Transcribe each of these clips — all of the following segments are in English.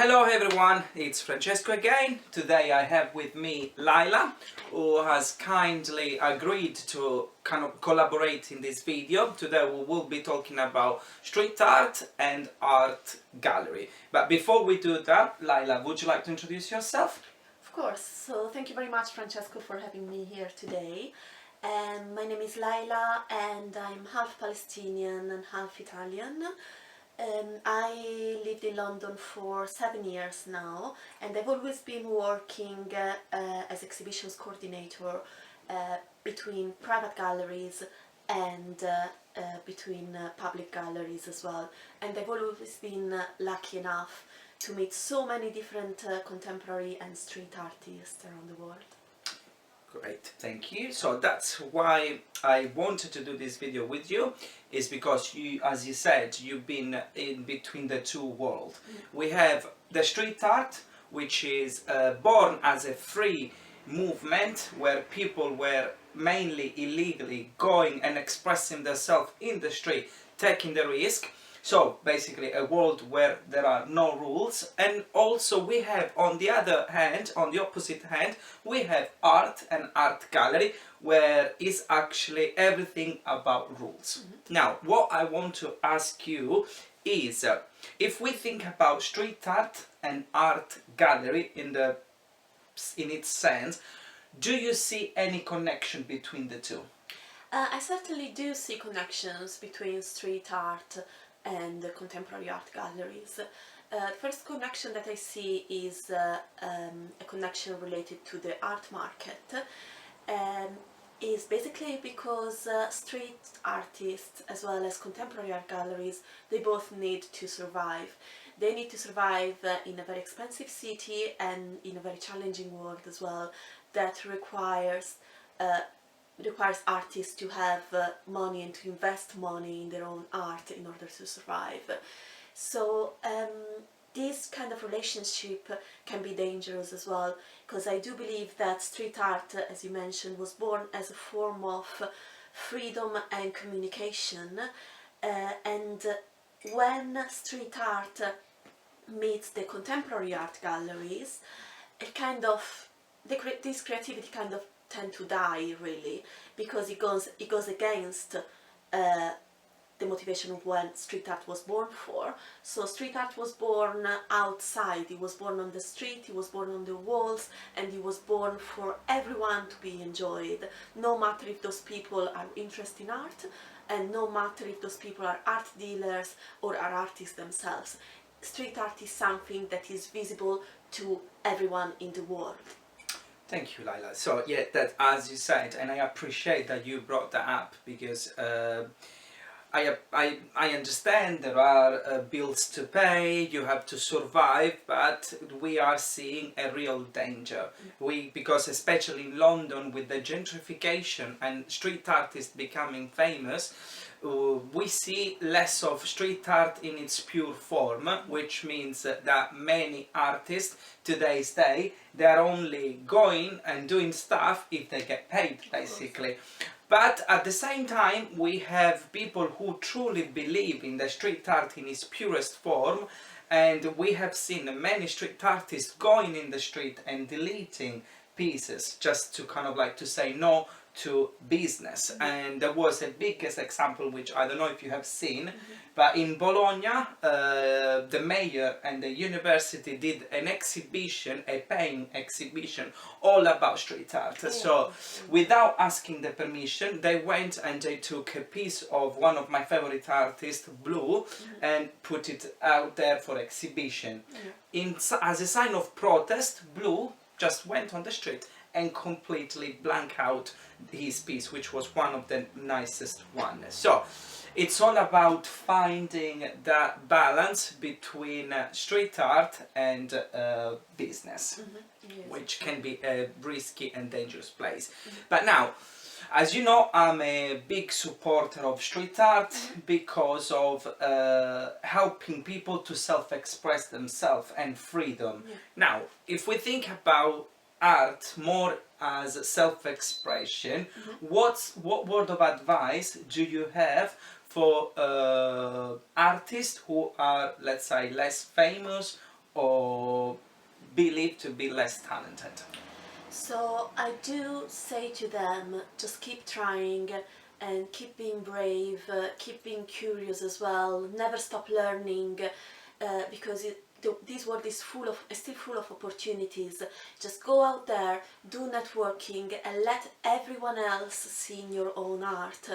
Hello everyone, it's Francesco again. Today I have with me Laila, who has kindly agreed to kind of collaborate in this video. Today we will be talking about street art and art gallery. But before we do that, Laila, would you like to introduce yourself? Of course. So thank you very much, Francesco, for having me here today. My name is Laila and I'm half Palestinian and half Italian. I lived in London for 7 years now, and I've always been working as exhibitions coordinator between private galleries and between public galleries as well. And I've always been lucky enough to meet so many different contemporary and street artists around the world. Great, thank you. So that's why I wanted to do this video with you, is because you, as you said, you've been in between the two worlds. We have the street art, which is born as a free movement where people were mainly illegally going and expressing themselves in the street, taking the risk. So basically a world where there are no rules. And also we have, on the other hand, on the opposite hand, we have art and art gallery, where is actually everything about rules. Now, what I want to ask you is, if we think about street art and art gallery in its sense, do you see any connection between the two? I certainly do see connections between street art and the contemporary art galleries. The first connection that I see is a connection related to the art market. Is basically because street artists as well as contemporary art galleries, they both need to survive. They need to survive in a very expensive city and in a very challenging world as well, that requires artists to have money and to invest money in their own art in order to survive. So this kind of relationship can be dangerous as well, because I do believe that street art, as you mentioned, was born as a form of freedom and communication, and when street art meets the contemporary art galleries, this creativity kind of tend to die, really, because it goes against the motivation of when street art was born for. So street art was born outside, it was born on the street, it was born on the walls, and it was born for everyone to be enjoyed, no matter if those people are interested in art, and no matter if those people are art dealers or are artists themselves. Street art is something that is visible to everyone in the world. Thank you, Laila. So yeah, that, as you said, and I appreciate that you brought that up, because I understand there are bills to pay, you have to survive, but we are seeing a real danger. Because especially in London, with the gentrification and street artists becoming famous, we see less of street art in its pure form, which means that many artists today's day, they are only going and doing stuff if they get paid, basically. But at the same time, we have people who truly believe in the street art in its purest form, and we have seen many street artists going in the street and deleting pieces just to kind of like to say no to business. And there was a biggest example, which I don't know if you have seen, but in Bologna, the mayor and the university did an exhibition, a painting exhibition, all about street art. So without asking the permission, they went and they took a piece of one of my favorite artists, Blue, and put it out there for exhibition. As a sign of protest, Blue just went on the street and completely blank out his piece, which was one of the nicest ones. So it's all about finding that balance between street art and business, which can be a risky and dangerous place. But now, as you know, I'm a big supporter of street art because of helping people to self-express themselves and freedom. Now, if we think about art more as self-expression, what word of advice do you have for artists who are, let's say, less famous or believed to be less talented? So I do say to them, just keep trying and keep being brave, keep being curious as well, never stop learning, because this world is still full of opportunities. Just go out there, do networking, and let everyone else see in your own art,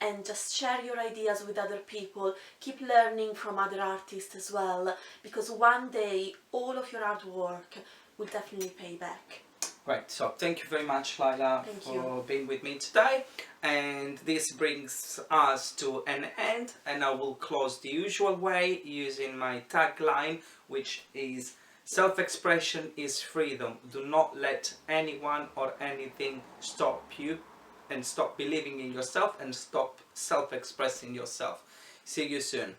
and just share your ideas with other people. Keep learning from other artists as well, because one day all of your hard work will definitely pay back. Right, so thank you very much, Laila, for being with me today. And this brings us to an end, and I will close the usual way using my tagline, which is self-expression is freedom. Do not let anyone or anything stop you, and stop believing in yourself, and stop self-expressing yourself. See you soon.